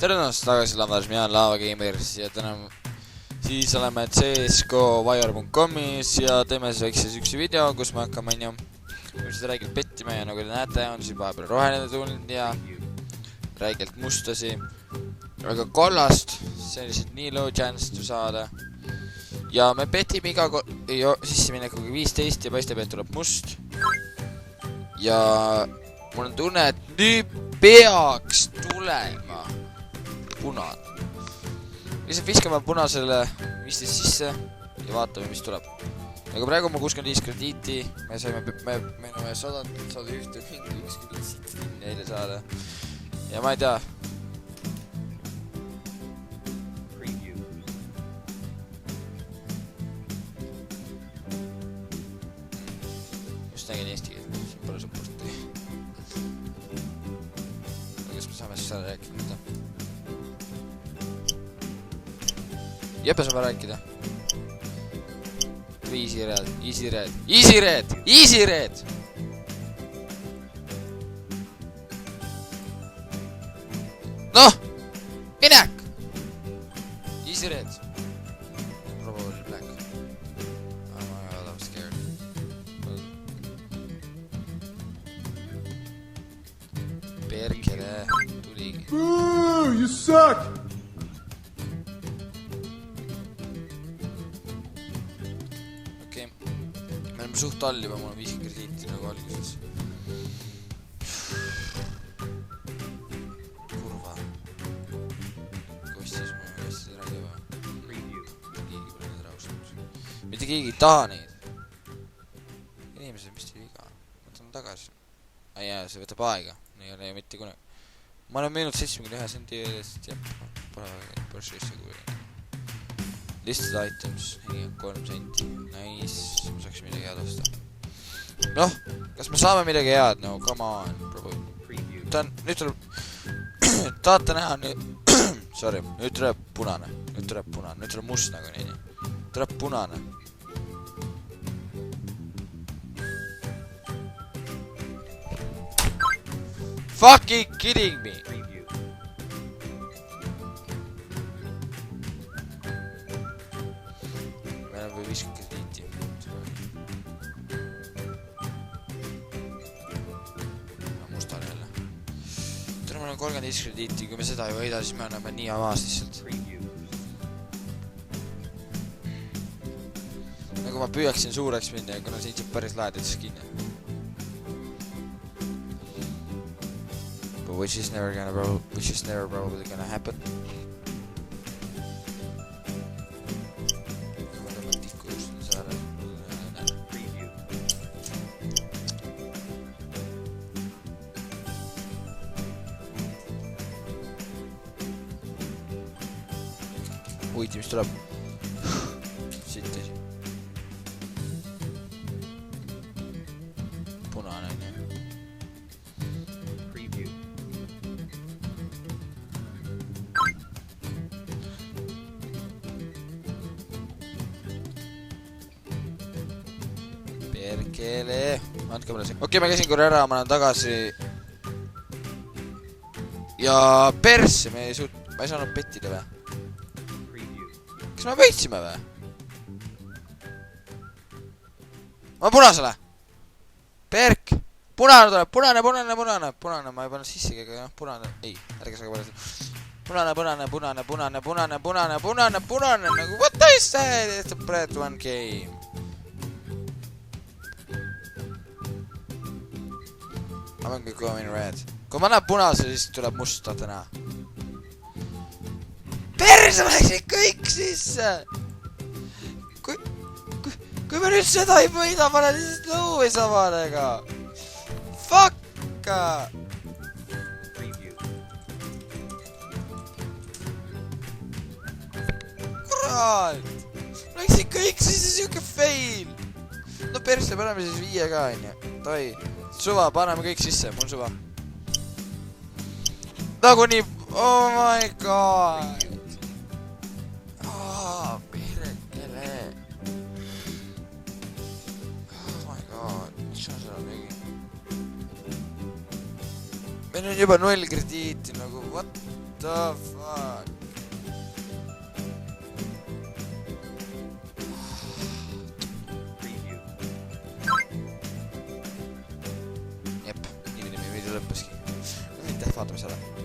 tere ennast tagasi Lamdas, mina olen Lava Gamers ja täna siis oleme CSGO Wire.comis ja teeme siis väikse sükse video, kus me hakkame just räigelt pettima ja nagu te näete, on siis vahepeal roheline tulnud ja räigelt mustasi, aga kollast, see on lihtsalt nii low chance to saada. Ja me petime iga sisseminekuga 15 ja paistab, et tuleb must. Ja mul on tunne, et nüüd peaks tulema punane. Lihtsalt viskame punasele 15 sisse ja vaatame, mis tuleb. Aga praegu on 65 krediiti, me saime 101 krediiti neile saada. Ja ma ei tea. Just nägin Eesti keelt, siin pole supporti. Kas me saame siis ära rääkida? Jeppe saab rääkida. Easy red, easy red, easy red, easy red! Noh! Minek! Easy red. Probably black. Oh my god, I'm scared. Perkele tuligi. Boo! You suck! Me oleme suht all juba, mul on 50 krediiti nagu alguses. Kurva. Kostis mul kostis ära juba. Keegi pole need raustanud. Mitte keegi ei taha neid. Inimesed, mis teil viga? Võtame tagasi. Jaa, see võtab aega. Ei ole mitte kunagi. Ma olen müünud 71 sendi eest ja pole šisse kui listed items, 3 senti. Nice, ma saaks midagi head osta. Noh, kas me saame midagi head? No, come on, bro. Nüüd tuleb... Tahate näha nüüd... Sorry, nüüd tuleb punane. Nüüd tuleb must nagu nii. Tuleb punane. Fucking kidding me! Või 50 krediiti. Mustal jälle. Täna mul on 35 krediiti, kui me seda ei võida, siis me anname nii avas lihtsalt. Nagu ma püüaksin suureks minna, kuna siin saab päris laedad skinne. But which is never probably gonna happen. Uiti, mis tuleb? Siit asi. Punane on jah. Perkele. Andke mulle see. Okei, ma käisin korra ära, ma olen tagasi. Ja persse, ma ei saanud pettida või? Kas me võitsime või? Ma punasele! Perk! Punane tuleb! Punane! Ma ei pannud sisse keega, punane. Ei, ärge saage punane! Nagu, what is that? It's a bread one game. I'm gonna go in red. Kui ma näen punase, siis tuleb musta täna. Perse ma läksin kõik sisse! Kui me nüüd seda ei võida, ma olen lihtsalt lõuvi samadega! Fucka! Kurat! Ma läksin kõik sisse, siuke fail! No perse, paneme siis 5 ka, onju. Toi, suva, paneme kõik sisse, mul suva. Nagu nii... Oh my god! Perkele. Oh my god, mis ma seda tegin? Meil on juba 0 krediiti nagu, what? the fuck? Preview. Jep, nii meie video lõppeski. Aitäh vaatamise ära.